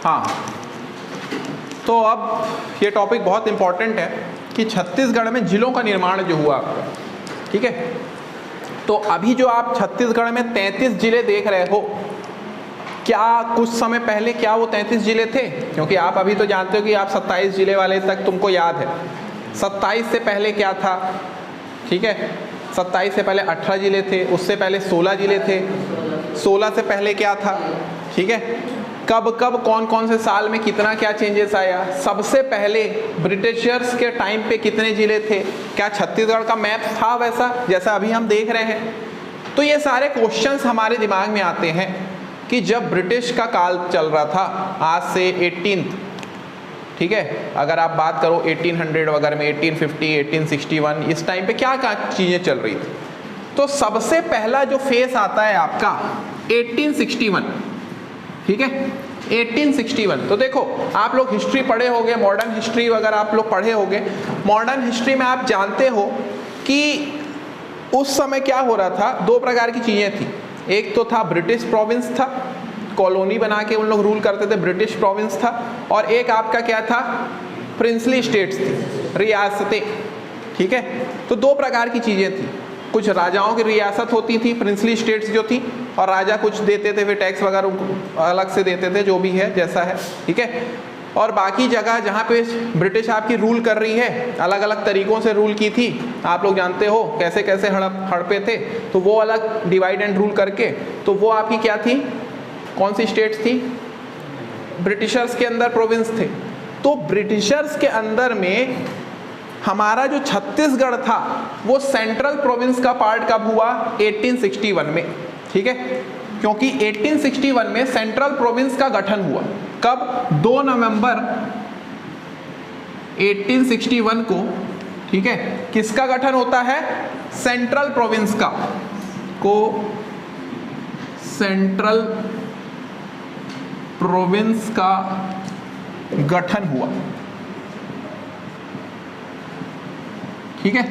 हाँ, तो अब ये टॉपिक बहुत इंपॉर्टेंट है कि छत्तीसगढ़ में जिलों का निर्माण जो हुआ आपका, ठीक है। तो अभी जो आप छत्तीसगढ़ में 33 जिले देख रहे हो, क्या कुछ समय पहले क्या वो 33 जिले थे? क्योंकि आप अभी तो जानते हो कि आप 27 जिले वाले तक तुमको याद है। 27 से पहले क्या था, ठीक है। 27 से पहले 18 जिले थे, उससे पहले 16 जिले थे, 16 से पहले क्या था, ठीक है। कब कब कौन कौन से साल में कितना क्या चेंजेस आया, सबसे पहले ब्रिटिशर्स के टाइम पे कितने जिले थे, क्या छत्तीसगढ़ का मैप था वैसा जैसा अभी हम देख रहे हैं? तो ये सारे क्वेश्चंस हमारे दिमाग में आते हैं कि जब ब्रिटिश का काल चल रहा था, आज से 18th, ठीक है, अगर आप बात करो 1800 वगैरह में, 1850, 1861, इस टाइम पे क्या क्या चीज़ें चल रही थी। तो सबसे पहला जो फेस आता है आपका 1861, ठीक है, 1861। तो देखो आप लोग हिस्ट्री पढ़े होंगे, मॉडर्न हिस्ट्री वगैरह आप लोग पढ़े होंगे। मॉडर्न हिस्ट्री में आप जानते हो कि उस समय क्या हो रहा था, दो प्रकार की चीज़ें थी। एक तो था ब्रिटिश प्रोविंस था, कॉलोनी बना के उन लोग रूल करते थे, ब्रिटिश प्रोविंस था। और एक आपका क्या था, प्रिंसली स्टेट्स थी, रियासतें, ठीक है। तो दो प्रकार की चीज़ें थी, कुछ राजाओं की रियासत होती थी, प्रिंसली स्टेट्स जो थी, और राजा कुछ देते थे, फिर टैक्स वगैरह अलग से देते थे, जो भी है जैसा है, ठीक है। और बाकी जगह जहाँ पे ब्रिटिश आपकी रूल कर रही है, अलग अलग तरीक़ों से रूल की थी, आप लोग जानते हो कैसे कैसे हड़पे थे, तो वो अलग डिवाइड एंड रूल करके, तो वो आपकी क्या थी, कौन सी स्टेट्स थी, ब्रिटिशर्स के अंदर प्रोविंस थे। तो ब्रिटिशर्स के अंदर में हमारा जो छत्तीसगढ़ था वो सेंट्रल प्रोविंस का पार्ट कब हुआ, 1861 में, ठीक है। क्योंकि 1861 में सेंट्रल प्रोविंस का गठन हुआ। कब, 2 नवंबर 1861 को, ठीक है, किसका गठन होता है, सेंट्रल प्रोविंस का, को सेंट्रल प्रोविंस का गठन हुआ, ठीक है।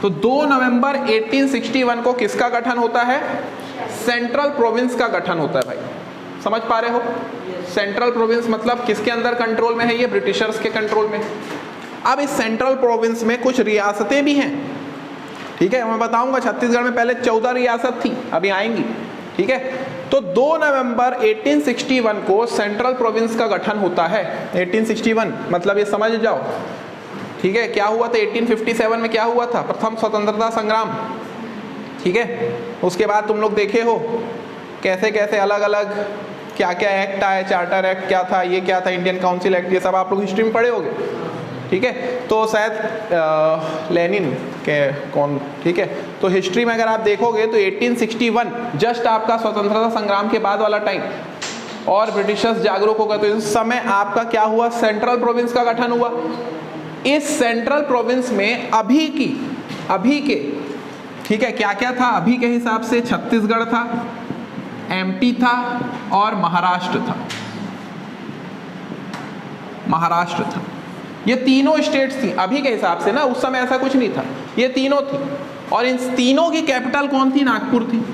तो 2 नवंबर 1861 को किसका गठन होता है, सेंट्रल प्रोविंस का गठन होता है। भाई समझ पा रहे हो, सेंट्रल प्रोविंस मतलब किसके अंदर कंट्रोल में है, ये ब्रिटिशर्स के कंट्रोल में। अब इस सेंट्रल प्रोविंस में कुछ रियासतें भी हैं, ठीक है, मैं बताऊंगा। छत्तीसगढ़ में पहले 14 रियासत थी, अभी आएंगी, ठीक है। तो 2 नवंबर 1861 को सेंट्रल प्रोविंस का गठन होता है। 1861 मतलब ये समझ जाओ, ठीक है। क्या हुआ था 1857 में, क्या हुआ था, प्रथम स्वतंत्रता संग्राम, ठीक है। उसके बाद तुम लोग देखे हो कैसे कैसे अलग अलग क्या क्या एक्ट आए, चार्टर एक्ट क्या था, ये क्या था, इंडियन काउंसिल एक्ट, ये सब आप लोग हिस्ट्री में पढ़े होंगे, ठीक है। तो शायद लेनिन के कौन, ठीक है। तो हिस्ट्री में अगर आप देखोगे तो 1861 जस्ट आपका स्वतंत्रता संग्राम के बाद वाला टाइम, और ब्रिटिशर्स जागरूक हो गए, तो इस समय आपका क्या हुआ, सेंट्रल प्रोविंस का गठन हुआ। इस सेंट्रल प्रोविंस में अभी के, ठीक है, क्या क्या था अभी के हिसाब से, छत्तीसगढ़ था, एमपी था और महाराष्ट्र था। ये तीनों स्टेट्स थी अभी के हिसाब से ना, उस समय ऐसा कुछ नहीं था, ये तीनों थी। और इन तीनों की कैपिटल कौन थी, नागपुर थी।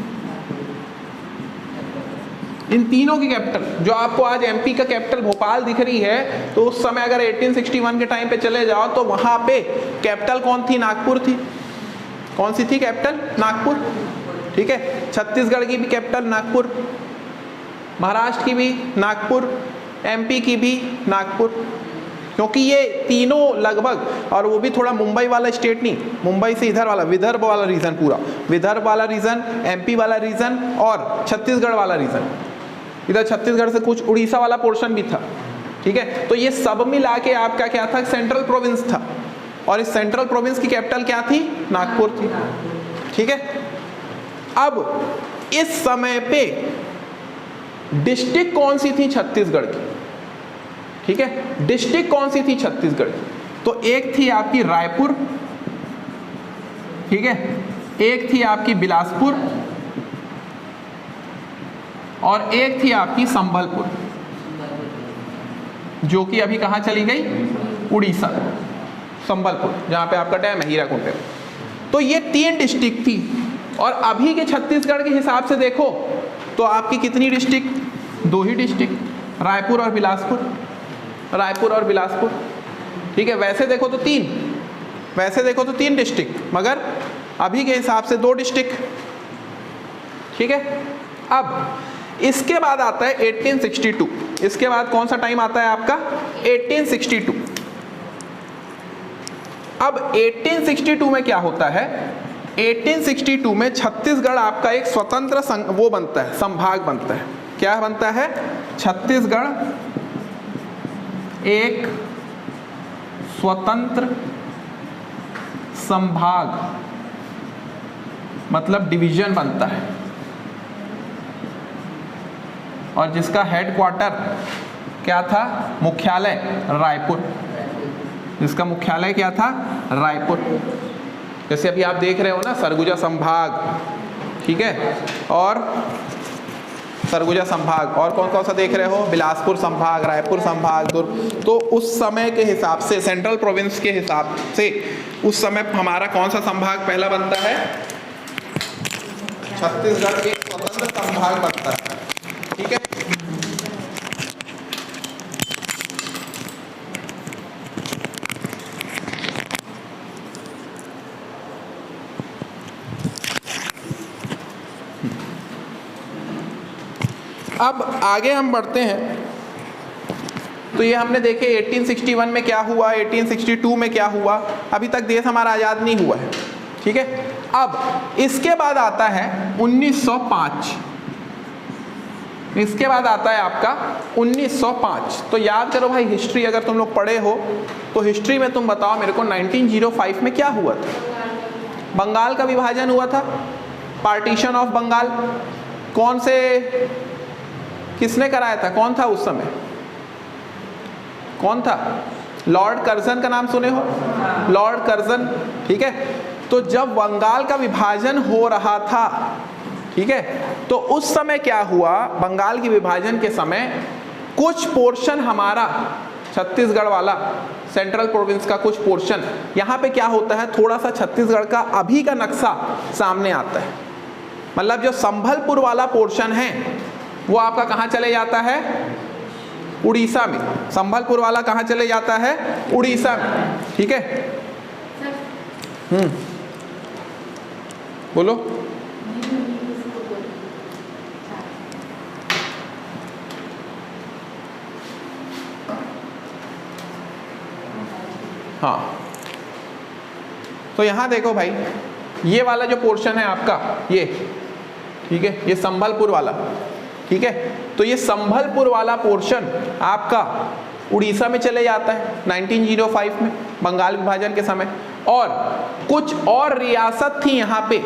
इन तीनों की कैपिटल, जो आपको आज एमपी का कैपिटल भोपाल दिख रही है, तो उस समय अगर 1861 के टाइम पे चले जाओ तो वहां पे कैपिटल कौन थी, नागपुर थी। कौन सी थी कैपिटल, नागपुर, ठीक है। छत्तीसगढ़ की भी कैपिटल नागपुर, महाराष्ट्र की भी नागपुर, एमपी की भी नागपुर, क्योंकि ये तीनों लगभग, और वो भी थोड़ा मुंबई वाला स्टेट नहीं, मुंबई से इधर वाला विदर्भ वाला रीजन, पूरा विदर्भ वाला रीजन, एमपी वाला रीजन और छत्तीसगढ़ वाला रीजन, इधर छत्तीसगढ़ से कुछ उड़ीसा वाला पोर्शन भी था, ठीक है। तो ये सब मिला के आपका क्या था, सेंट्रल प्रोविंस था। और इस सेंट्रल प्रोविंस की कैपिटल क्या थी, नागपुर थी, ठीक है। अब इस समय पे डिस्ट्रिक्ट कौन सी थी छत्तीसगढ़ की, ठीक है, डिस्ट्रिक्ट कौन सी थी छत्तीसगढ़ की, तो एक थी आपकी रायपुर, ठीक है, एक थी आपकी बिलासपुर और एक थी आपकी संबलपुर, जो कि अभी कहाँ चली गई, उड़ीसा, संबलपुर, जहाँ पे आपका डैम है हीराकुंड डैम। तो ये 3 डिस्ट्रिक्ट थी। और अभी के छत्तीसगढ़ के हिसाब से देखो तो आपकी कितनी डिस्ट्रिक्ट, 2 ही डिस्ट्रिक्ट, रायपुर और बिलासपुर, रायपुर और बिलासपुर, ठीक है। वैसे देखो तो 3, वैसे देखो तो 3 डिस्ट्रिक्ट, मगर अभी के हिसाब से 2 डिस्ट्रिक्ट, ठीक है। अब इसके बाद आता है 1862, इसके बाद कौन सा टाइम आता है आपका 1862। अब 1862 में क्या होता है, 1862 में छत्तीसगढ़ आपका एक स्वतंत्र वो बनता है, संभाग बनता है। क्या बनता है, छत्तीसगढ़ एक स्वतंत्र संभाग, मतलब डिवीजन बनता है, और जिसका हेडक्वार्टर क्या था, मुख्यालय रायपुर, जिसका मुख्यालय क्या था, रायपुर। जैसे अभी आप देख रहे हो ना, सरगुजा संभाग, ठीक है, और सरगुजा संभाग, और कौन कौन सा देख रहे हो, बिलासपुर संभाग, रायपुर संभाग, दुर्ग। तो उस समय के हिसाब से, सेंट्रल प्रोविंस के हिसाब से उस समय हमारा कौन सा संभाग पहला बनता है, छत्तीसगढ़ एक स्वतंत्र संभाग बनता है, ठीक है। अब आगे हम बढ़ते हैं, तो ये हमने देखे 1861 में क्या हुआ, 1862 में क्या हुआ, अभी तक देश हमारा आज़ाद नहीं हुआ है, ठीक है। अब इसके बाद आता है 1905, इसके बाद आता है आपका 1905। तो याद करो भाई, हिस्ट्री अगर तुम लोग पढ़े हो तो हिस्ट्री में तुम बताओ मेरे को 1905 में क्या हुआ था। बंगाल का विभाजन हुआ था, पार्टीशन ऑफ बंगाल। कौन से, किसने कराया था, कौन था उस समय, कौन था, लॉर्ड कर्जन का नाम सुने हो, लॉर्ड कर्जन, ठीक है। तो जब बंगाल का विभाजन हो रहा था, ठीक है, तो उस समय क्या हुआ, बंगाल के विभाजन के समय कुछ पोर्शन हमारा छत्तीसगढ़ वाला, सेंट्रल प्रोविंस का कुछ पोर्शन, यहाँ पे क्या होता है, थोड़ा सा छत्तीसगढ़ का अभी का नक्शा सामने आता है। मतलब जो संभलपुर वाला पोर्शन है वो आपका कहाँ चले जाता है, उड़ीसा में। संभलपुर वाला कहाँ चले जाता है, उड़ीसा में, ठीक है। बोलो। हाँ, तो यहाँ देखो भाई, ये वाला जो पोर्शन है आपका, ये, ठीक है, ये संभलपुर वाला, ठीक है। तो ये संभलपुर वाला पोर्शन आपका उड़ीसा में चले जाता है 1905 में, बंगाल विभाजन के समय। और कुछ और रियासत थी यहाँ पे,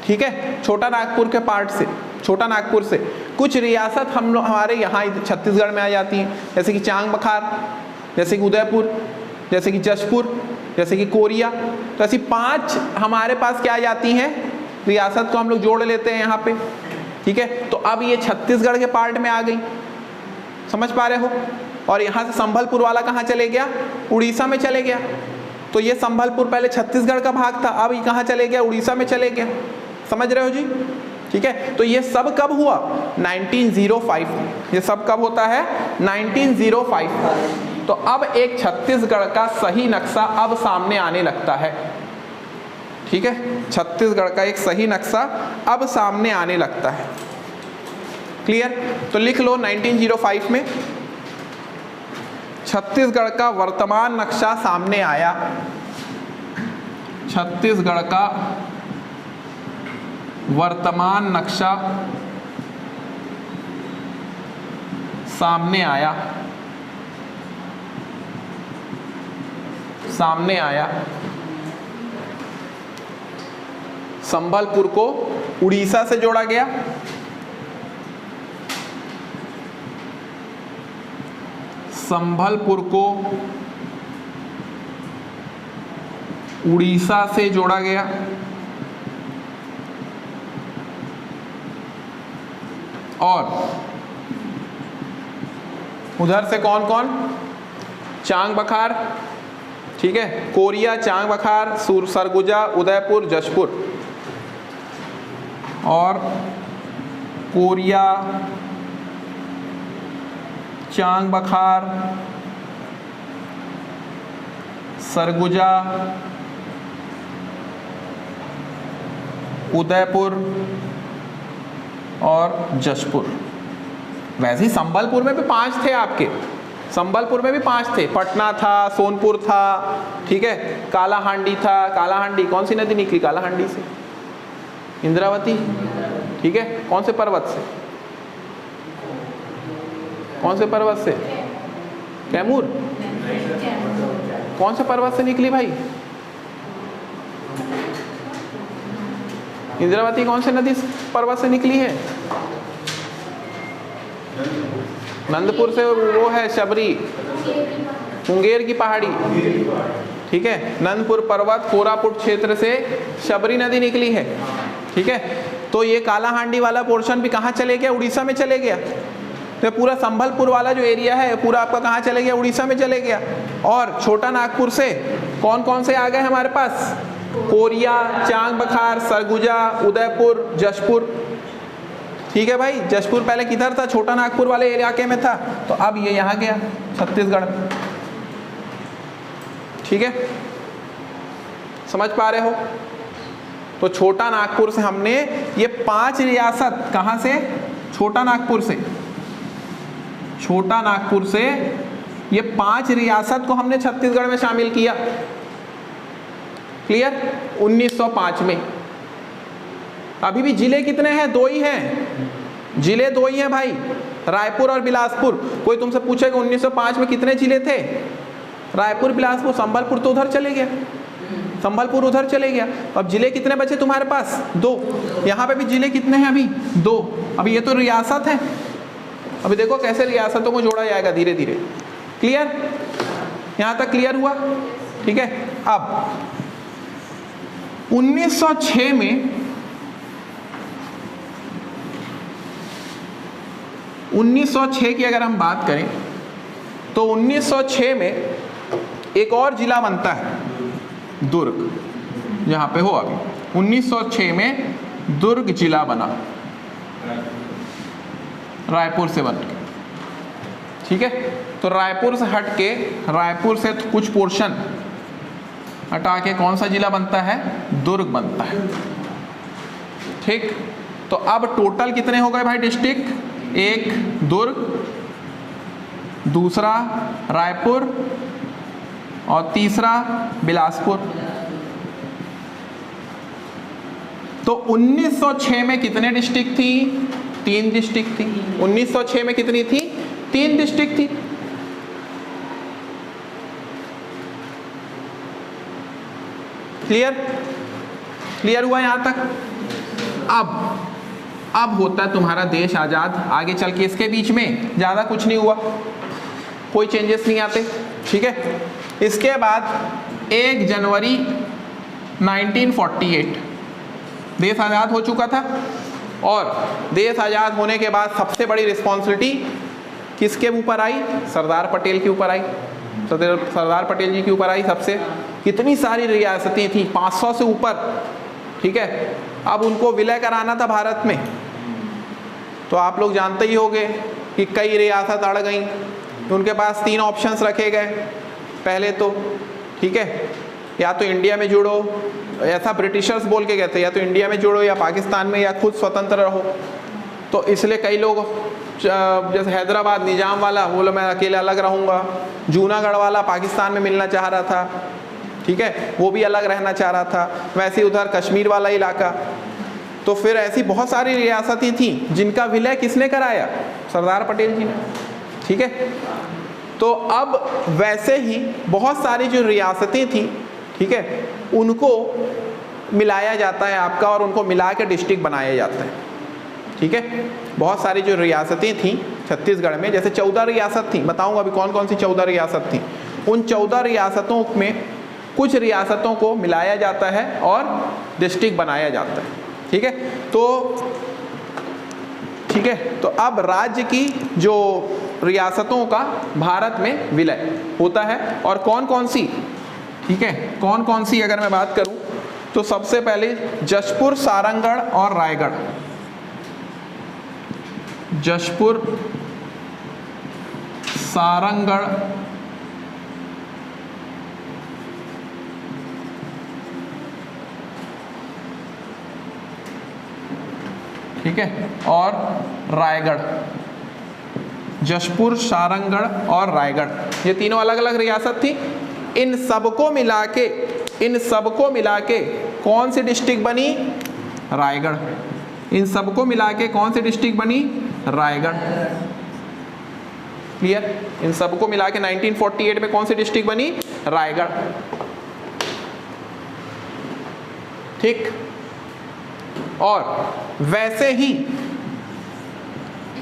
ठीक है, छोटा नागपुर के पार्ट से, छोटा नागपुर से कुछ रियासत हम लोग हमारे यहाँ छत्तीसगढ़ में आ जाती हैं, जैसे कि चांग बखार, जैसे कि उदयपुर, जैसे कि जशपुर, जैसे कि कोरिया। तो ऐसी 5 हमारे पास क्या आ जाती हैं, रियासत को हम लोग जोड़ लेते हैं यहाँ पे, ठीक है। तो अब ये छत्तीसगढ़ के पार्ट में आ गई, समझ पा रहे हो। और यहाँ से संभलपुर वाला कहाँ चले गया, उड़ीसा में चले गया। तो ये संभलपुर पहले छत्तीसगढ़ का भाग था, अब ये कहाँ चले गया, उड़ीसा में चले गया। समझ रहे हो जी, ठीक है। तो ये सब कब हुआ, 1905। ये सब कब होता है, 1905। तो अब एक छत्तीसगढ़ का सही नक्शा अब सामने आने लगता है, ठीक है। छत्तीसगढ़ का एक सही नक्शा अब सामने आने लगता है, क्लियर। तो लिख लो 1905 में छत्तीसगढ़ का वर्तमान नक्शा सामने आया, छत्तीसगढ़ का वर्तमान नक्शा सामने आया, सामने आया। संभलपुर को उड़ीसा से जोड़ा गया, संभलपुर को उड़ीसा से जोड़ा गया, और उधर से कौन कौन, चांग बखार, ठीक है, कोरिया, चांग बखार, सरगुजा, उदयपुर, जशपुर, और कोरिया, चांग बखार, सरगुजा, उदयपुर और जशपुर। वैसे ही संबलपुर में भी 5 थे आपके, संबलपुर में भी 5 थे, पटना था, सोनपुर था, ठीक है, कालाहांडी था। कालाहांडी कौन सी नदी निकली कालाहांडी से? इंद्रावती, ठीक है। कौन से पर्वत से? कौन से पर्वत से? कैमूर। कौन से पर्वत से निकली भाई? इंद्रावती कौन से नदी पर्वत से निकली है? नंदपुर से वो है शबरी, मुंगेर की पहाड़ी, ठीक है। नंदपुर पर्वत कोरापुट क्षेत्र से शबरी नदी निकली है, ठीक है। तो ये कालाहांडी वाला पोर्शन भी कहाँ चले गया? उड़ीसा में चले गया। तो पूरा संबलपुर वाला जो एरिया है पूरा आपका कहाँ चले गया? उड़ीसा में चले गया। और छोटा नागपुर से कौन कौन से आ गए हमारे पास? कोरिया, चांग बखार, सरगुजा, उदयपुर, जशपुर, ठीक है भाई। जशपुर पहले किधर था? छोटा नागपुर वाले इलाके में था, तो अब ये यहाँ गया छत्तीसगढ़ में, ठीक है। समझ पा रहे हो? तो छोटा नागपुर से हमने ये 5 रियासत, कहाँ से? छोटा नागपुर से, छोटा नागपुर से ये 5 रियासत को हमने छत्तीसगढ़ में शामिल किया। क्लियर? 1905 में। अभी भी जिले कितने हैं? 2 ही हैं, जिले 2 ही हैं भाई, रायपुर और बिलासपुर। कोई तुमसे पूछेगा 1905 में कितने जिले थे? रायपुर, बिलासपुर। संबलपुर तो उधर चले गया, संबलपुर उधर चले गया। अब जिले कितने बचे तुम्हारे पास? 2। यहाँ पे भी जिले कितने हैं? अभी 2। अभी ये तो रियासत है। अभी देखो कैसे रियासतों को जोड़ा जाएगा धीरे धीरे। क्लियर? यहाँ तक क्लियर हुआ? ठीक है। अब 1906 में 1906 की अगर हम बात करें तो 1906 में एक और जिला बनता है, दुर्ग, जहाँ पे हो अभी। 1906 में दुर्ग जिला बना, रायपुर से बन के, ठीक है। तो रायपुर से हट के, रायपुर से कुछ पोर्शन हटा के कौन सा जिला बनता है? दुर्ग बनता है, ठीक। तो अब टोटल कितने हो गए भाई डिस्ट्रिक्ट? 1 दुर्ग, दूसरा रायपुर और तीसरा बिलासपुर। तो 1906 में कितने डिस्ट्रिक्ट थी? 3 डिस्ट्रिक्ट थी। 1906 में कितनी थी? 3 डिस्ट्रिक्ट थी। क्लियर? क्लियर हुआ यहां तक? अब होता है तुम्हारा देश आजाद। आगे चल के इसके बीच में ज्यादा कुछ नहीं हुआ, कोई चेंजेस नहीं आते, ठीक है। इसके बाद 1 जनवरी 1948 देश आजाद हो चुका था। और देश आजाद होने के बाद सबसे बड़ी रिस्पॉन्सिबिलिटी किसके ऊपर आई? सरदार पटेल के ऊपर आई। सरदार पटेल जी के ऊपर आई सबसे। कितनी सारी रियासतें थी, 500 से ऊपर, ठीक है। अब उनको विलय कराना था भारत में। तो आप लोग जानते ही होंगे कि कई रियासत अड़ गई। तो उनके पास 3 ऑप्शंस रखे गए। पहले तो, ठीक है, या तो इंडिया में जुड़ो, ऐसा ब्रिटिशर्स बोल के गए थे, या तो इंडिया में जुड़ो या पाकिस्तान में, या खुद स्वतंत्र रहो। तो इसलिए कई लोग, जैसे हैदराबाद निजाम वाला बोला मैं अकेले अलग रहूँगा, जूनागढ़ वाला पाकिस्तान में मिलना चाह रहा था, ठीक है, वो भी अलग रहना चाह रहा था। वैसे उधर कश्मीर वाला इलाका। तो फिर ऐसी बहुत सारी रियासतें थी जिनका विलय किसने कराया? सरदार पटेल जी ने, ठीक है। तो अब वैसे ही बहुत सारी जो रियासतें थी, ठीक है, उनको मिलाया जाता है आपका, और उनको मिला के डिस्ट्रिक्ट बनाया जाता है, ठीक है। बहुत सारी जो रियासतें थी छत्तीसगढ़ में, जैसे 14 रियासत थी, बताऊंगा अभी कौन कौन सी 14 रियासत थी। उन 14 रियासतों में कुछ रियासतों को मिलाया जाता है और डिस्ट्रिक्ट बनाया जाता है, ठीक है। तो ठीक है, तो अब राज्य की जो रियासतों का भारत में विलय होता है। और कौन कौन सी, ठीक है, कौन कौन सी अगर मैं बात करूं तो सबसे पहले जशपुर, सारंगढ़ और रायगढ़। जशपुर, सारंगढ़, ठीक है, और रायगढ़। जशपुर, सारंगढ़ और रायगढ़, ये तीनों अलग अलग रियासत थी। इन सबको मिला के कौन सी डिस्ट्रिक्ट बनी? रायगढ़। इन सबको मिला के कौन सी डिस्ट्रिक्ट बनी? रायगढ़। क्लियर? इन सबको मिला के 1948 में कौन सी डिस्ट्रिक्ट बनी? रायगढ़। ठीक। और वैसे ही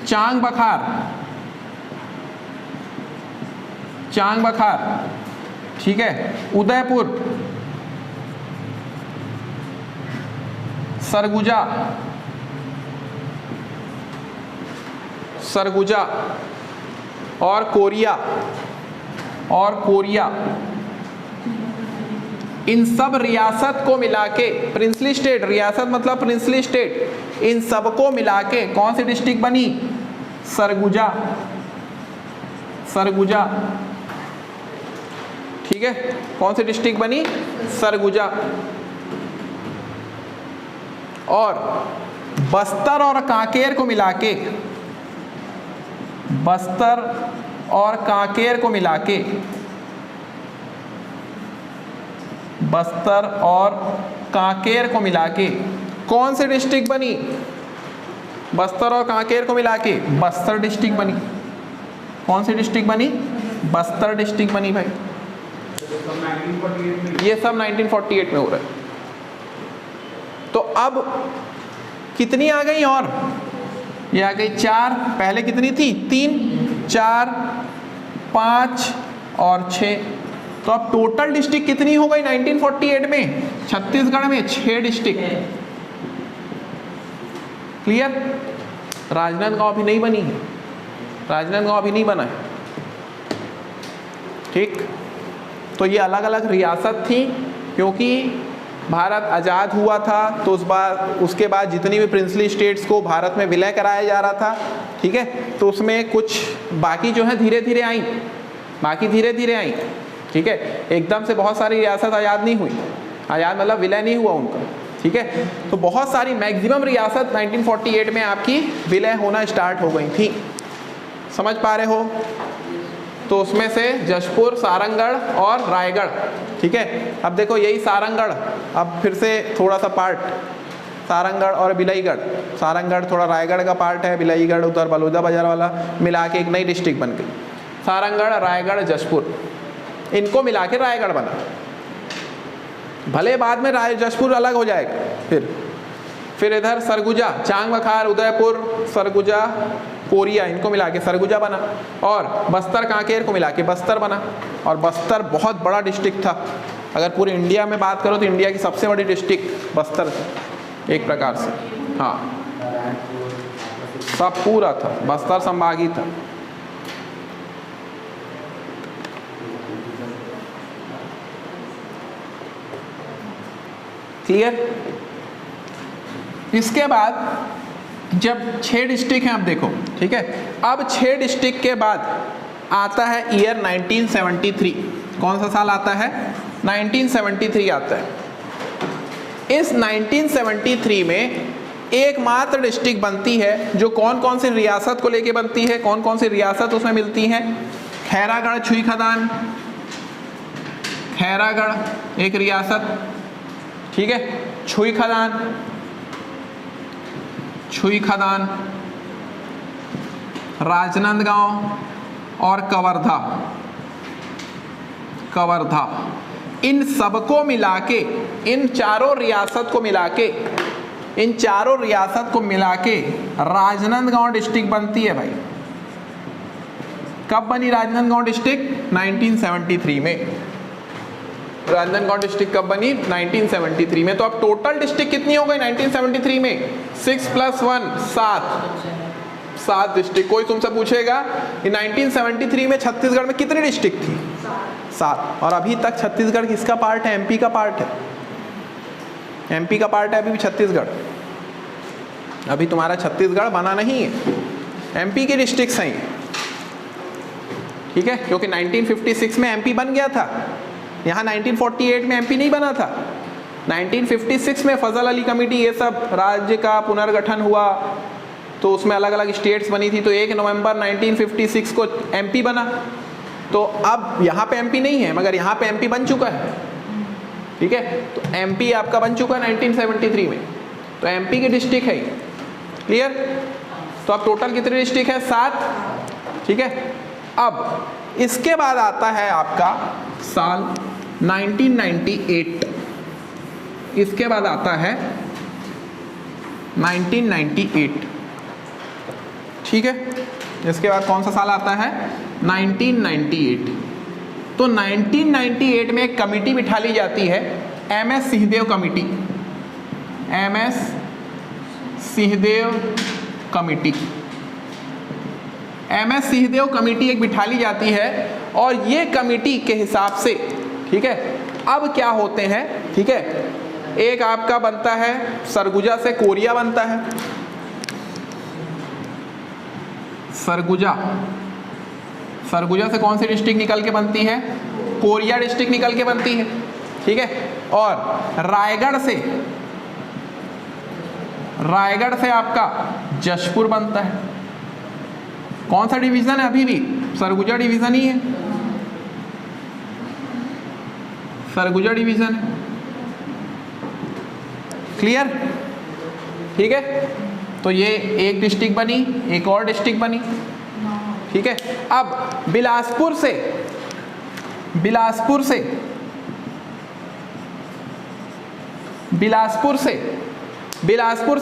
चांग बखार, ठीक है, उदयपुर, सरगुजा और कोरिया, इन सब रियासत को मिला के, प्रिंसली स्टेट, रियासत मतलब प्रिंसली स्टेट, इन सबको मिला के कौन सी डिस्ट्रिक्ट बनी? सरगुजा। ठीक है, कौन सी डिस्ट्रिक्ट बनी? सरगुजा। और बस्तर और कांकेर को मिला के, कौन सी डिस्ट्रिक्ट बनी? बस्तर और कांकेर को मिला के बस्तर डिस्ट्रिक्ट बनी। कौन सी डिस्ट्रिक्ट बनी? बस्तर डिस्ट्रिक्ट बनी भाई। ये सब 1948 में हो रहा है। तो अब कितनी आ गई? और ये आ गई 4, पहले कितनी थी? 3, 4, 5 और 6। तो अब टोटल डिस्ट्रिक्ट कितनी हो गई 1948 में? छत्तीसगढ़ में 6 डिस्ट्रिक्ट। क्लियर? राजनांदगांव अभी नहीं बनी है, राजनांदगांव अभी नहीं बना है। ठीक, तो ये अलग अलग रियासत थी, क्योंकि भारत आज़ाद हुआ था तो उसके बाद जितनी भी प्रिंसली स्टेट्स को भारत में विलय कराया जा रहा था, ठीक है, तो उसमें कुछ बाकी जो है धीरे धीरे आई, ठीक है। एकदम से बहुत सारी रियासत आज़ाद नहीं हुई, आज़ाद मतलब विलय नहीं हुआ उनका, ठीक है। तो बहुत सारी मैक्सिमम रियासत 1948 में आपकी विलय होना स्टार्ट हो गई थी। समझ पा रहे हो? तो उसमें से जशपुर, सारंगढ़ और रायगढ़, ठीक है। अब देखो यही सारंगढ़, अब फिर से थोड़ा सा पार्ट, सारंगढ़ और बिलाईगढ़, सारंगढ़ थोड़ा रायगढ़ का पार्ट है, बिलाईगढ़ उधर बलौदा बाजार वाला, मिला के एक नई डिस्ट्रिक्ट बन गई। सारंगढ़, रायगढ़, जशपुर, इनको मिला के रायगढ़ बना। भले बाद में जशपुर अलग हो जाएगा, फिर इधर सरगुजा, चांग बखार, उदयपुर, सरगुजा, कोरिया, इनको मिला के सरगुजा बना। और बस्तर कांकेर को मिला के बस्तर बना। और बस्तर बहुत बड़ा डिस्ट्रिक्ट था, अगर पूरे इंडिया में बात करो तो इंडिया की सबसे बड़ी डिस्ट्रिक्ट बस्तर थी एक प्रकार से। हाँ, सब पूरा था, बस्तर संभाग ही था। क्लियर? इसके बाद जब 6 डिस्ट्रिक्ट हैं, अब देखो, ठीक है, अब 6 डिस्ट्रिक्ट के बाद आता है ईयर 1973। कौन सा साल आता है? 1973 आता है। इस 1973 में एकमात्र डिस्ट्रिक्ट बनती है जो कौन कौन सी रियासत को लेके बनती है, कौन कौन सी रियासत उसमें मिलती हैं? खैरागढ़, छुई खदान, खैरागढ़ एक रियासत, ठीक है, छुई खदान, राजनांदगांव और कवर्धा, इन सबको मिला के, इन चारों रियासत को मिला के राजनांदगांव डिस्ट्रिक्ट बनती है भाई। कब बनी राजनांदगांव डिस्ट्रिक्ट? 1973 में। राजनांदगांव डिस्ट्रिक्ट कब बनी? 1973 में। तो अब टोटल डिस्ट्रिक्ट कितनी हो गई 1973 में? 6 + 1 7 डिस्ट्रिक्ट। कोई तुमसे पूछेगा कि 1973 में छत्तीसगढ़ में कितनी डिस्ट्रिक्ट थी? 7। और अभी तक छत्तीसगढ़ किसका पार्ट है? एमपी का पार्ट है। एमपी का पार्ट है अभी भी छत्तीसगढ़। अभी तुम्हारा छत्तीसगढ़ बना नहीं है, एमपी की डिस्ट्रिक्ट्स हैं। ठीक है, क्योंकि 1956 में एमपी बन गया था, यहाँ 1948 में एमपी नहीं बना था। 1956 में फजल अली कमेटी ये सब राज्य का पुनर्गठन हुआ, तो उसमें अलग अलग स्टेट्स बनी थी, तो 1 नवंबर 1956 को एमपी बना। तो अब यहाँ पे एमपी नहीं है, मगर यहाँ पे एमपी बन चुका है, ठीक है। तो एमपी आपका बन चुका है 1973 में, तो एमपी की डिस्ट्रिक्ट है, क्लियर। तो अब टोटल कितनी डिस्ट्रिक्ट है? 7, ठीक है। अब इसके बाद आता है आपका साल 1998, इसके बाद आता है 1998, ठीक है। इसके बाद कौन सा साल आता है? 1998। तो 1998 में एक कमेटी बिठा ली जाती है, MS Singhdeo committee, MS Singhdeo committee, MS Singhdeo committee एक बिठा ली जाती है। और ये कमेटी के हिसाब से, ठीक है, अब क्या होते हैं, ठीक है, एक आपका बनता है सरगुजा से कोरिया बनता है, सरगुजा से कौन सी डिस्ट्रिक्ट निकल के बनती है? कोरिया डिस्ट्रिक्ट निकल के बनती है, ठीक है। और रायगढ़ से आपका जशपुर बनता है। कौन सा डिवीजन है? अभी भी सरगुजा डिवीजन ही है, सरगुजा डिवीजन है, क्लियर, ठीक है। तो ये एक डिस्ट्रिक्ट बनी, एक और डिस्ट्रिक्ट बनी, ठीक है। अब बिलासपुर से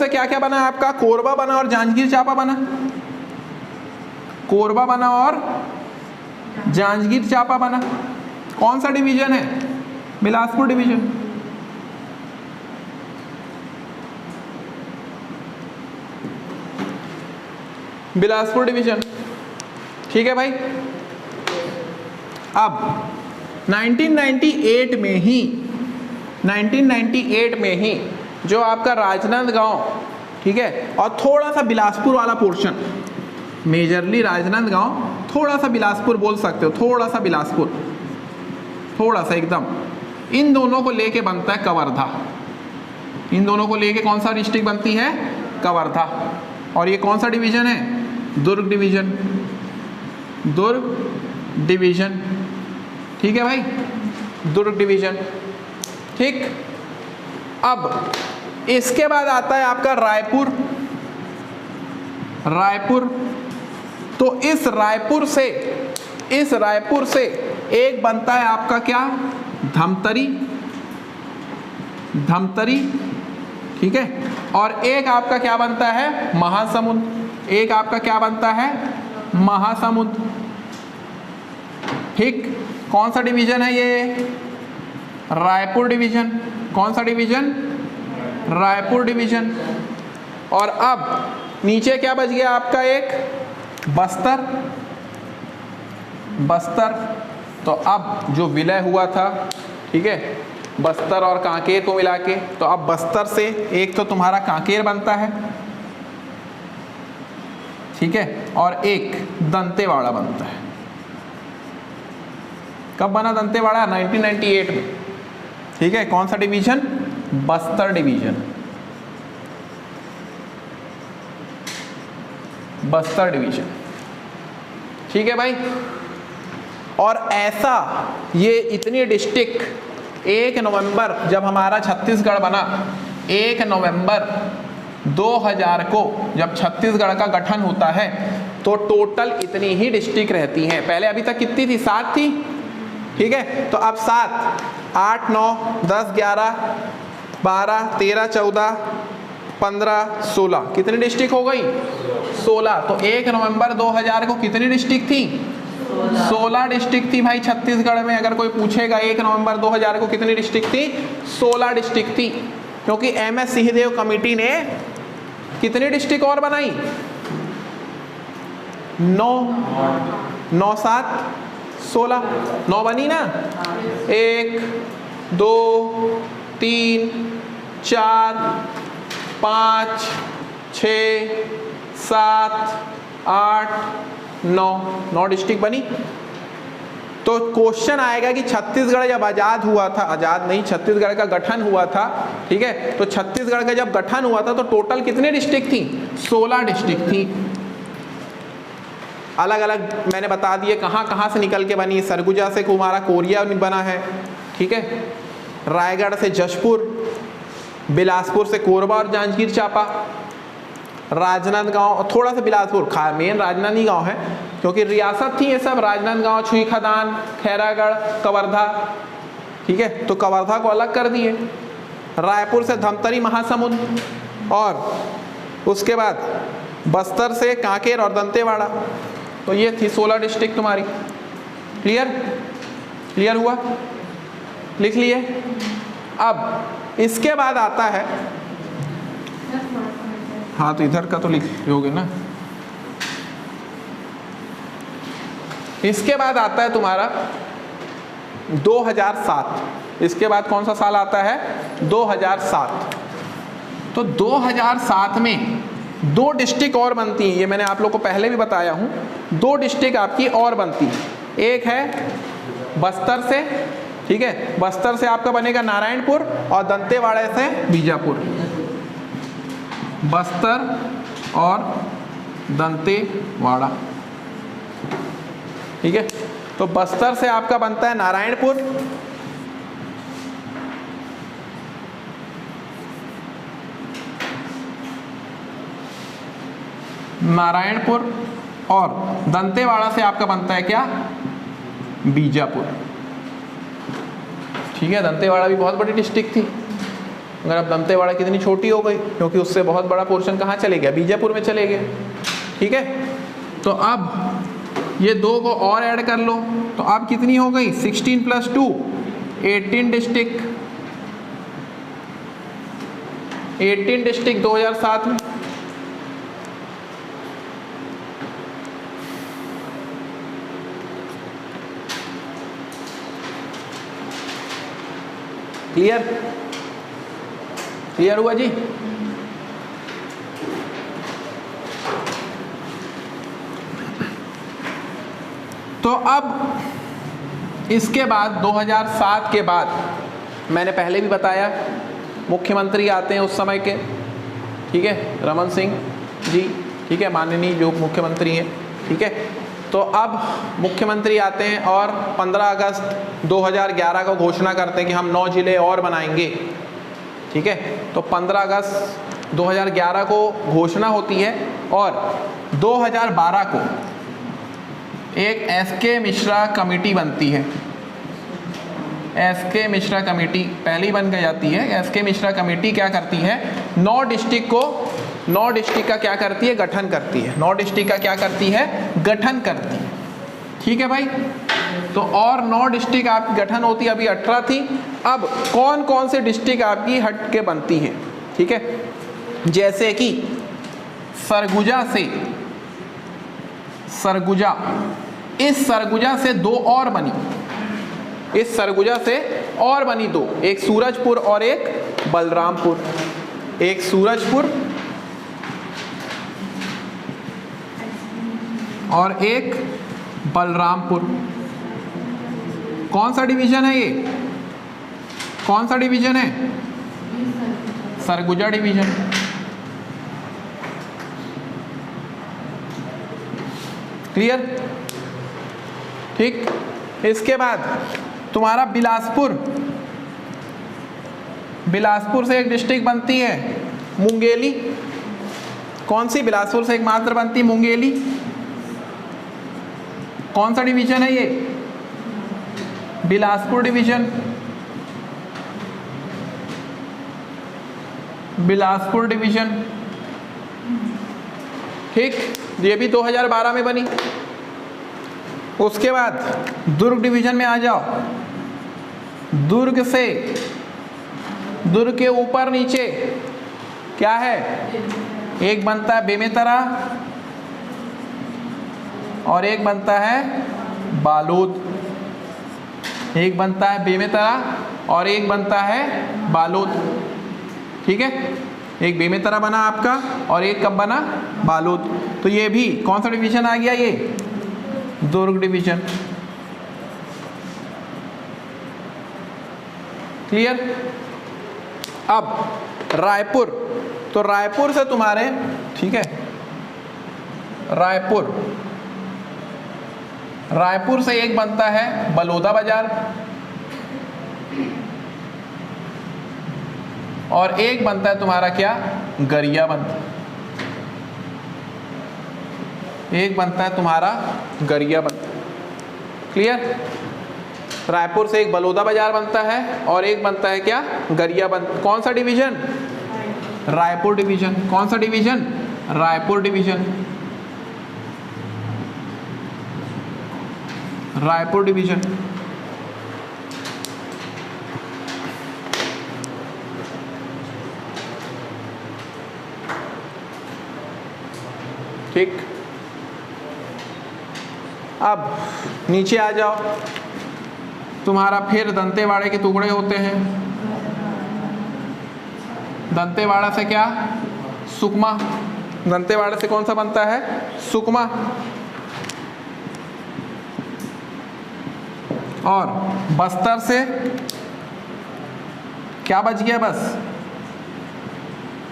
क्या क्या बना आपका? कोरबा बना और जांजगीर चांपा बना, कोरबा बना और जांजगीर चांपा बना। कौन सा डिवीजन है? बिलासपुर डिवीजन, बिलासपुर डिवीजन, ठीक है भाई। अब 1998 में ही जो आपका राजनांदगांव, ठीक है, और थोड़ा सा बिलासपुर वाला पोर्शन, मेजरली राजनांदगांव, थोड़ा सा बिलासपुर बोल सकते हो, थोड़ा सा बिलासपुर, थोड़ा सा एकदम, इन दोनों को लेके बनता है कवर्धा। इन दोनों को लेके कौन सा डिस्ट्रिक्ट बनती है? कवर्धा। और ये कौन सा डिवीजन है? दुर्ग डिवीजन, दुर्ग डिवीजन, ठीक है भाई, दुर्ग डिवीजन, ठीक। अब इसके बाद आता है आपका रायपुर। तो इस रायपुर से एक बनता है आपका क्या? धमतरी, ठीक है। और एक आपका क्या बनता है? महासमुंद। एक आपका क्या बनता है? महासमुंद, ठीक। कौन सा डिवीजन है ये? रायपुर डिवीजन। कौन सा डिवीजन? रायपुर डिवीजन। और अब नीचे क्या बच गया आपका? एक बस्तर। तो अब जो विलय हुआ था, ठीक है, बस्तर और कांकेर को मिला के, तो अब बस्तर से एक तो तुम्हारा कांकेर बनता है, ठीक है, और एक दंतेवाड़ा बनता है। कब बना दंतेवाड़ा? 1998 में, ठीक है। कौन सा division? Bastar division, Bastar division, ठीक है भाई। और ऐसा ये इतनी डिस्ट्रिक्ट 1 नवंबर जब हमारा छत्तीसगढ़ बना, 1 नवंबर 2000 को जब छत्तीसगढ़ का गठन होता है, तो टोटल इतनी ही डिस्ट्रिक्ट रहती हैं। पहले अभी तक कितनी थी? 7 थी, ठीक है। तो अब 7, 8, 9, 10, 11, 12, 13, 14, 15, 16, कितनी डिस्ट्रिक्ट हो गई? 16। तो 1 नवंबर 2000 को कितनी डिस्ट्रिक्ट थी? 16 डिस्ट्रिक्ट थी भाई छत्तीसगढ़ में। अगर कोई पूछेगा 1 नवंबर 2000 को कितनी डिस्ट्रिक्ट थी? 16 डिस्ट्रिक्ट थी, क्योंकि MS सिंहदेव कमेटी ने कितनी डिस्ट्रिक्ट और बनाई? 9, 7, 16, 9 बनी ना। 1, 2, 3, 4, 5, 6, 7, 8, 9 डिस्ट्रिक्ट बनी, तो क्वेश्चन आएगा कि छत्तीसगढ़ जब आजाद हुआ था, आजाद नहीं, छत्तीसगढ़ का गठन हुआ था, ठीक है, तो छत्तीसगढ़ का जब गठन हुआ था तो टोटल कितने डिस्ट्रिक्ट थी? 16 डिस्ट्रिक्ट थी। अलग अलग मैंने बता दिए कहाँ कहाँ से निकल के बनी। सरगुजा से हमारा कोरिया बना है, ठीक है, रायगढ़ से जशपुर, बिलासपुर से कोरबा और जांजगीर चांपा, राजनांदगांव, थोड़ा सा बिलासपुर, मेन राजनांदगांव गांव है क्योंकि रियासत थी ये सब, राजनांदगांव, छुई खदान, खैरागढ़, कवर्धा, ठीक है, तो कवर्धा को अलग कर दिए। रायपुर से धमतरी महासमुंद, और उसके बाद बस्तर से कांकेर और दंतेवाड़ा। तो ये थी 16 डिस्ट्रिक्ट तुम्हारी। क्लियर? क्लियर हुआ? लिख लिए? अब इसके बाद आता है, हाँ तो इधर का तो लिख लोगे ना। इसके बाद आता है तुम्हारा 2007। इसके बाद कौन सा साल आता है? 2007। तो 2007 में 2 डिस्ट्रिक्ट और बनती हैं, ये मैंने आप लोग को पहले भी बताया हूँ। 2 डिस्ट्रिक्ट आपकी और बनती है। एक है बस्तर से, ठीक है, बस्तर से आपका बनेगा नारायणपुर, और दंतेवाड़ा से बीजापुर। बस्तर और दंतेवाड़ा, ठीक है। तो बस्तर से आपका बनता है नारायणपुर, नारायणपुर, और दंतेवाड़ा से आपका बनता है क्या? बीजापुर, ठीक है। दंतेवाड़ा भी बहुत बड़ी डिस्ट्रिक्ट थी, मगर अब दंतेवाड़ा कितनी छोटी हो गई क्योंकि उससे बहुत बड़ा पोर्शन कहाँ चले गया? बीजापुर में चले गए, ठीक है। तो अब ये 2 को और ऐड कर लो, तो अब कितनी हो गई? 16 + 2 18 डिस्ट्रिक्ट। 18 डिस्ट्रिक्ट 2007 में। क्लियर? क्लियर हुआ जी? तो अब इसके बाद 2007 के बाद मैंने पहले भी बताया, मुख्यमंत्री आते हैं उस समय के, ठीक है, रमन सिंह जी, ठीक है, माननीय जो मुख्यमंत्री हैं, ठीक है। तो अब मुख्यमंत्री आते हैं और 15 अगस्त 2011 को घोषणा करते हैं कि हम 9 जिले और बनाएंगे, ठीक है। तो 15 अगस्त 2011 को घोषणा होती है, और 2012 को एक एस.के. मिश्रा कमेटी बनती है। एस.के. मिश्रा कमेटी पहले ही बन के जाती है। एस.के. मिश्रा कमेटी क्या करती है? 9 डिस्ट्रिक्ट का क्या करती है? गठन करती है। 9 डिस्ट्रिक्ट का क्या करती है? गठन करती है, ठीक है भाई। तो और 9 डिस्ट्रिक्ट आपकी गठन होती है, अभी 18 थी। अब कौन कौन से डिस्ट्रिक्ट आपकी हट के बनती है, ठीक है। जैसे कि सरगुजा से, सरगुजा, इस सरगुजा से 2 और बनी, इस सरगुजा से और बनी 2, एक सूरजपुर और एक बलरामपुर। एक सूरजपुर और एक बलरामपुर। कौन सा डिवीजन है ये? कौन सा डिवीजन है? सरगुजा डिवीजन। क्लियर? ठीक। इसके बाद तुम्हारा बिलासपुर, बिलासपुर से एक डिस्ट्रिक्ट बनती है मुंगेली। कौन सी? बिलासपुर से एक मात्र बनती मुंगेली। कौन सा डिवीजन है ये? बिलासपुर डिवीजन, बिलासपुर डिवीजन, ठीक। ये भी 2012 में बनी। उसके बाद दुर्ग डिवीजन में आ जाओ। दुर्ग से, दुर्ग के ऊपर नीचे क्या है? एक बनता है बेमेतरा और एक बनता है बालोद। एक बनता है बेमेतरा और एक बनता है बालोद, ठीक है। एक बेमेतरा बना आपका और एक कब बना? बालोद। तो ये भी कौन सा डिवीजन आ गया? ये दुर्ग डिवीजन। क्लियर। अब रायपुर, तो रायपुर से तुम्हारे, ठीक है, रायपुर से एक बनता है बलौदा बाजार और एक बनता है तुम्हारा क्या, गरियाबंद। एक बनता है तुम्हारा गरियाबंद। क्लियर। रायपुर से एक बलौदा बाजार बनता है और एक बनता है क्या, गरियाबंद। कौन सा डिवीजन, रायपुर डिवीजन। कौन सा division, Raipur division. Raipur division. ठीक। अब नीचे आ जाओ, तुम्हारा फिर दंतेवाड़े के टुकड़े होते हैं। दंतेवाड़ा से क्या, सुकमा। दंतेवाड़ा से कौन सा बनता है, सुकमा। और बस्तर से क्या बच गया, बस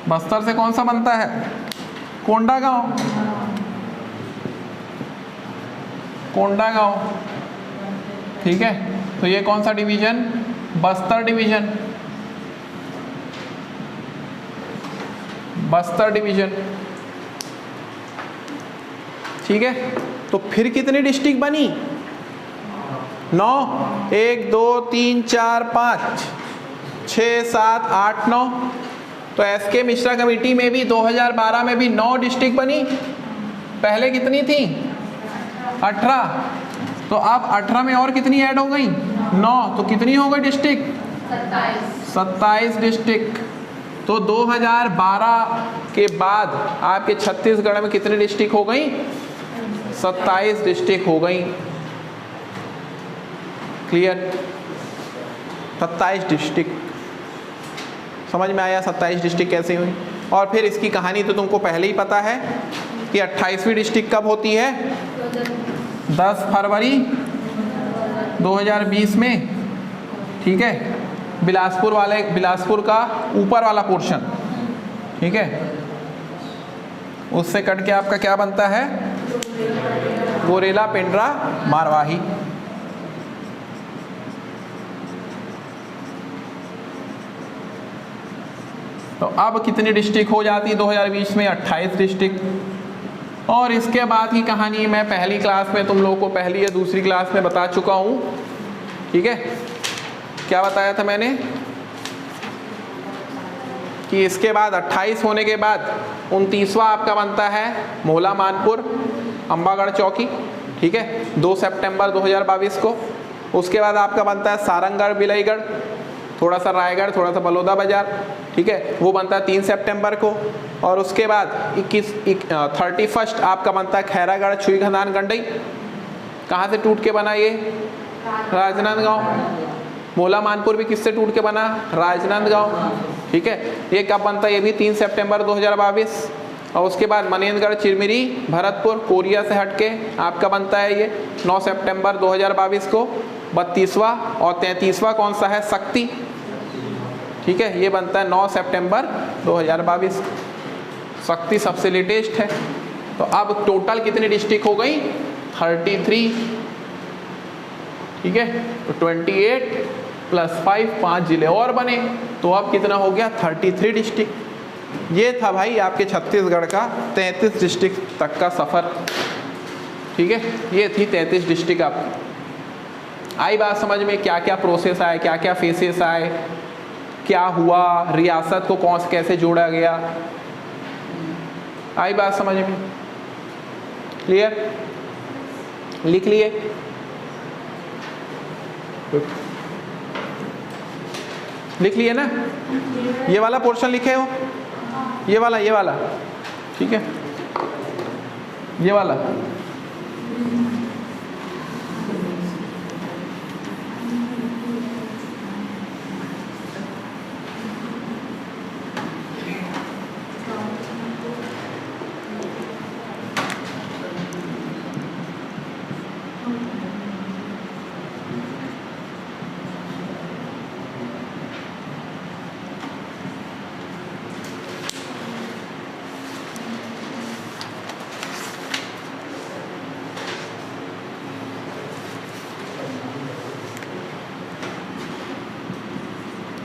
बस्तर से कौन सा बनता है, कोंडागांव। कोंडागांव, ठीक है। तो ये कौन सा division, Bastar division. Bastar division, ठीक है। तो फिर कितनी डिस्ट्रिक्ट बनी, 9। 1 2 3 4 5 6 7 8 9। तो एसके मिश्रा कमेटी में भी 2012 में भी 9 डिस्ट्रिक्ट बनी। पहले कितनी थी, 18। तो अब 18 में और कितनी ऐड हो गई, 9। तो कितनी हो गई डिस्ट्रिक्ट, 27 डिस्ट्रिक्ट। तो 2012 के बाद आपके छत्तीसगढ़ में कितनी डिस्ट्रिक्ट हो गई, 27 डिस्ट्रिक्ट हो गई। क्लियर। 27 डिस्ट्रिक्ट, समझ में आया 27 डिस्ट्रिक्ट कैसे हुई। और फिर इसकी कहानी तो तुमको पहले ही पता है कि 28वीं डिस्ट्रिक्ट कब होती है, 10 फरवरी 2020 में, ठीक है। बिलासपुर का ऊपर वाला पोर्शन, ठीक है, उससे कट के आपका क्या बनता है, गोरेला पेंड्रा मारवाही। तो अब कितनी डिस्ट्रिक्ट हो जाती है 2020 में, 28 डिस्ट्रिक्ट। और इसके बाद की कहानी मैं पहली क्लास में तुम लोगों को, पहली या दूसरी क्लास में बता चुका हूँ, ठीक है। क्या बताया था मैंने कि इसके बाद 28 होने के बाद 29वां आपका बनता है मोहला मानपुर अंबागढ़ चौकी, ठीक है, 2 सितंबर 2022 को। उसके बाद आपका बनता है सारंगगढ़ बिलाईगढ़, थोड़ा सा रायगढ़, थोड़ा सा बलौदा बाजार, ठीक है, वो बनता है 3 सितंबर को। और उसके बाद 31 आपका बनता है खैरागढ़ छुईखदान गंडई। कहाँ से टूट के बना ये, राजनांदगांव। मोहला मानपुर भी किससे टूट के बना, राजनांदगांव, ठीक है। ये कब बनता है, ये भी 3 सितंबर 2022। और उसके बाद मनेंद्रगढ़ चिरमिरी भरतपुर कोरिया से हटके आपका बनता है ये 9 सितंबर 2022 को। 32वां और 33वां कौन सा है, शक्ति, ठीक है, ये बनता है 9 सितंबर 2022। शक्ति सबसे लेटेस्ट है। तो अब टोटल कितनी डिस्ट्रिक्ट हो गई, 33, ठीक है। तो 28 + 5, 5 जिले और बने। तो अब कितना हो गया, 33 डिस्ट्रिक्ट। ये था भाई आपके छत्तीसगढ़ का 33 डिस्ट्रिक्ट तक का सफ़र, ठीक है। ये थी 33 डिस्ट्रिक्ट आपकी। आई बात समझ में, क्या क्या प्रोसेस आए, क्या क्या फेसेस आए, क्या हुआ, रियासत को कौन से कैसे जोड़ा गया, आई बात समझ में। क्लियर, लिख लिए। लिख लिए ना, ये वाला पोर्शन लिखे हो, ये वाला, ठीक है, ये वाला।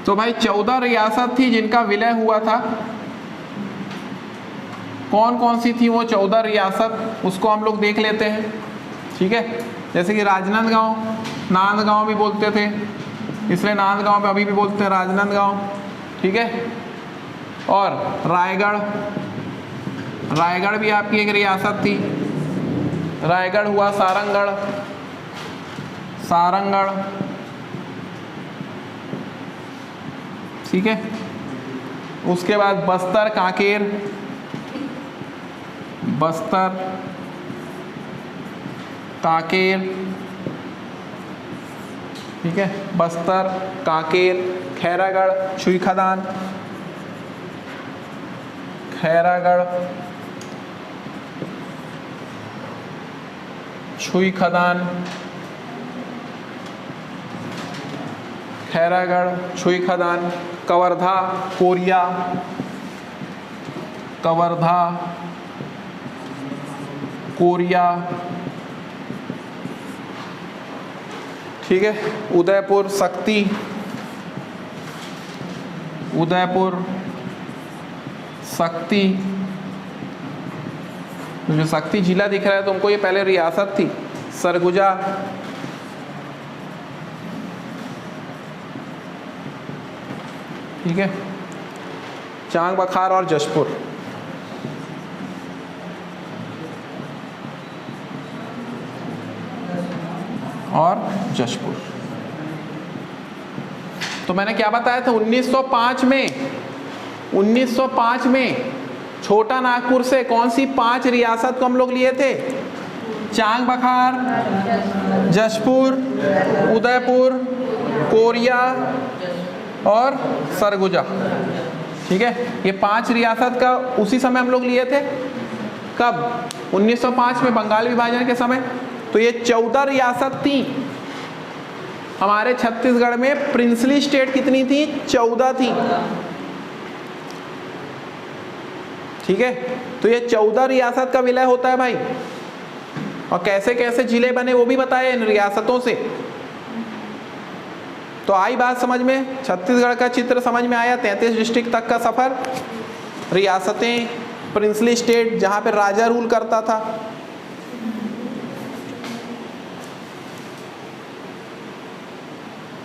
तो भाई 14 रियासत थी जिनका विलय हुआ था। कौन कौन सी थी वो 14 रियासत, उसको हम लोग देख लेते हैं। ठीक है, जैसे कि राजनांदगांव, नांदगांव भी बोलते थे, इसलिए नांदगांव पे अभी भी बोलते हैं राजनांदगांव। ठीक है, और रायगढ़, रायगढ़ भी आपकी एक रियासत थी। रायगढ़ हुआ सारंगढ़, सारंगढ़। ठीक है, उसके बाद बस्तर कांकेर, बस्तर कांकेर। ठीक है, बस्तर कांकेर, खैरागढ़ छुई खदान, खैरागढ़ छुई खदान, खैरागढ़ छुई खदान, कवर्धा कोरिया, कवर्धा कोरिया। ठीक है, उदयपुर शक्ति, उदयपुर शक्ति। तो जो शक्ति जिला दिख रहा है तुमको, ये पहले रियासत थी। सरगुजा, ठीक है, चांग बखार और जशपुर। और जशपुर। तो मैंने क्या बताया था, 1905 में छोटा नागपुर से कौन सी 5 रियासत को हम लोग लिए थे? चांग बखार, जशपुर, उदयपुर, कोरिया और सरगुजा। ठीक है, ये 5 रियासत का उसी समय हम लोग लिए थे। कब? 1905 में, बंगाल विभाजन के समय। तो ये 14 रियासत थी हमारे छत्तीसगढ़ में। प्रिंसली स्टेट कितनी थी? 14 थी। ठीक है, तो ये 14 रियासत का विलय होता है भाई। और कैसे कैसे जिले बने वो भी बताया इन रियासतों से। तो आई बात समझ में, छत्तीसगढ़ का चित्र समझ में आया। 33 डिस्ट्रिक्ट तक का सफर, रियासतें, प्रिंसली स्टेट जहाँ पे राजा रूल करता था।